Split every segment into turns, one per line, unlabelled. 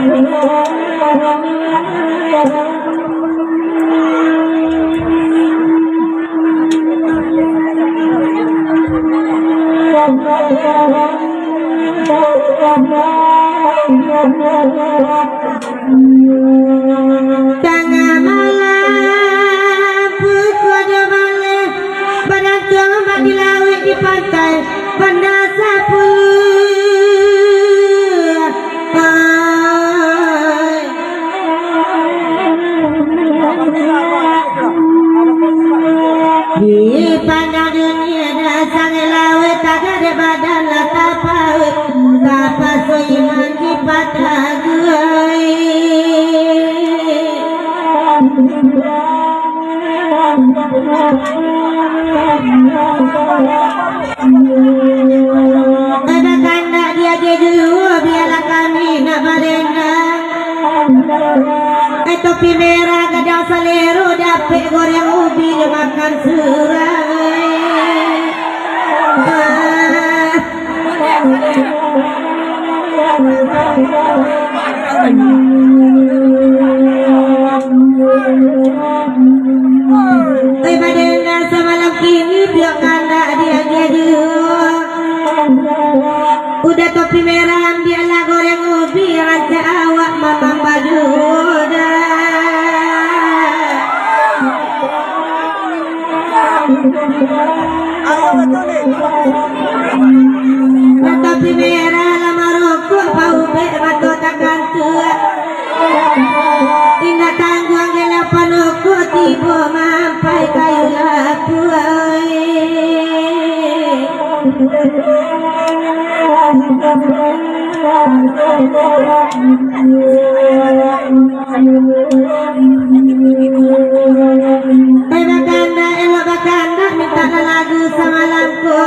Tengah malam pukul 2 malam badan coba dilawet di pantai benda sapu di pandang dunia dasang lawet tak ada badan lah tapaut tapa so iman di patah guai ada kanda dia dulu biarlah kami nak berenang topi merah gadang salero dapet goreng ubi makan serai badena semalam kini biar kanda dia dulu udah topi merah biarlah goreng ubi ranca awak mamam baju tapi merah lama rokok bau batu takkan tua ingat tanggung gelapan rokok tiba mampai kayu lapuai bakanda elok bakanda minta lagu semalamku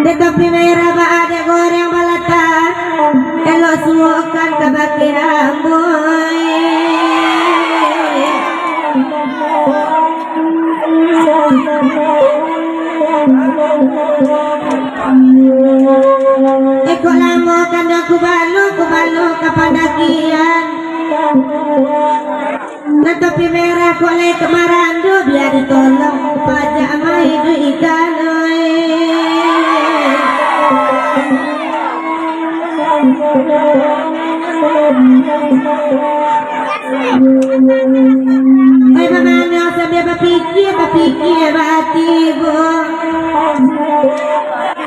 di topi merah ada goreng balatan elok suokan ke baki ramboy ekor lama kandang kubalu kapadakian na topi merah kolej kemarandu biar ditolong pajak mai du ikan bagaimana sambil berpikir batibu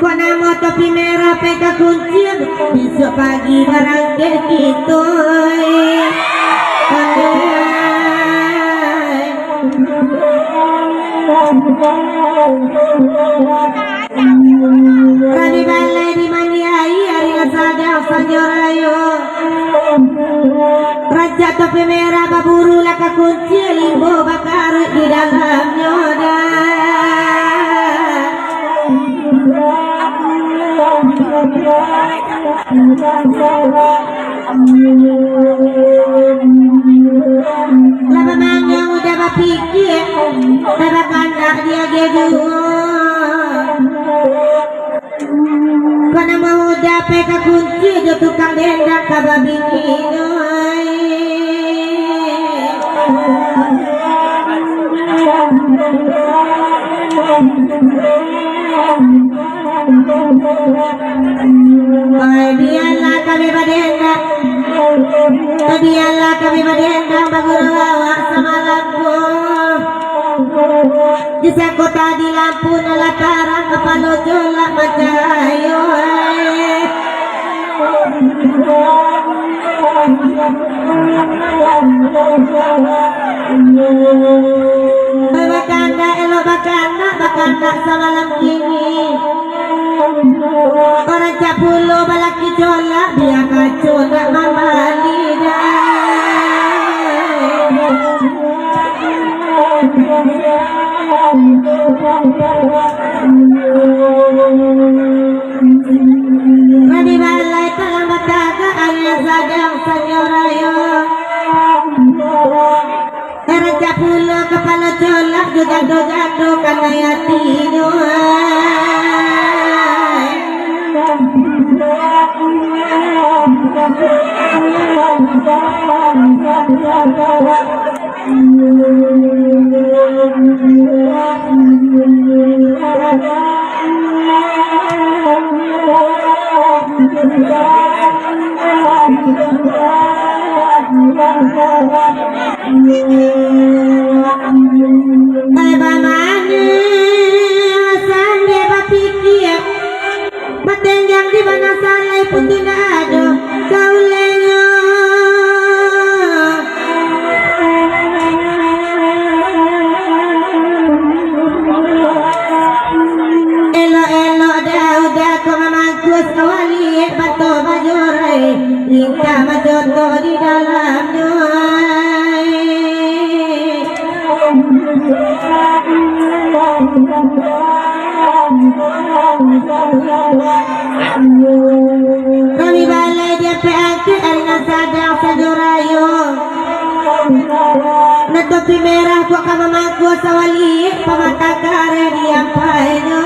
kau nama topi merah peka kunci besok pagi barang gitu Kami balai di Maniai hari sadar sanjorayo Raja topi merah baburu laka kunci limbo bakar di dalamnya lama mangga udah berpikir ada kandak dia gedu karena mau dapat ke kunci jo tukang dendang ke babi biarlah kami berdendang biarlah kami berdendang baguru awak semalamku di kota di lampu nalataran kepala jolak macayo bakanda elok bakanda semalam kini orang capulo balaki jolak dia kacau nak mamali Madi balai talang bataga alias sadang sanyorayo Era capulo kepala jolak jogado-gado karena yatino Batenjang di mana salai pun tidak ada kau lenyo elo dah kau memangkus kawali batu bajurai lingkah majoto di dalamnya kami balai dia peangke arina sadang sajurayo na topi merah kok kama mangku sawali pamata kare dia paino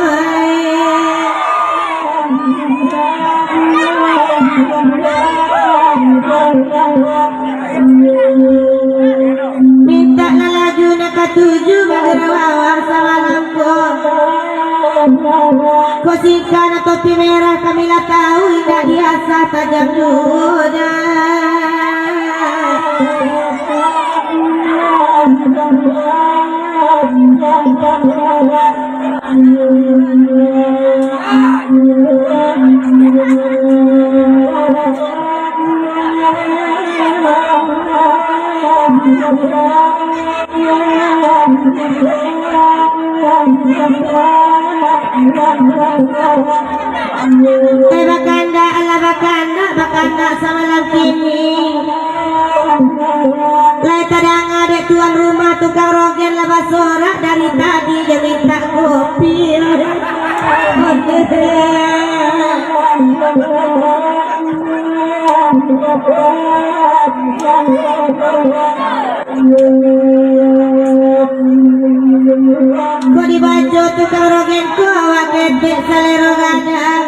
minta na laju na katuju magarawa samalamko kosingkan na topi merah kami lah tahu tidak biasa tajam luda bakanda samalam kini lai kadang ada tuan rumah tukang rogen labas sorak dari tadi dia minta kopi kok dibaca tukang rogen ko awak gede salero gadang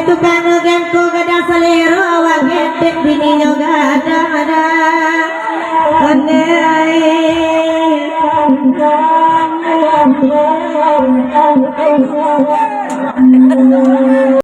tukang rogen ko gadang salero awak gede bininya gadang ada ondai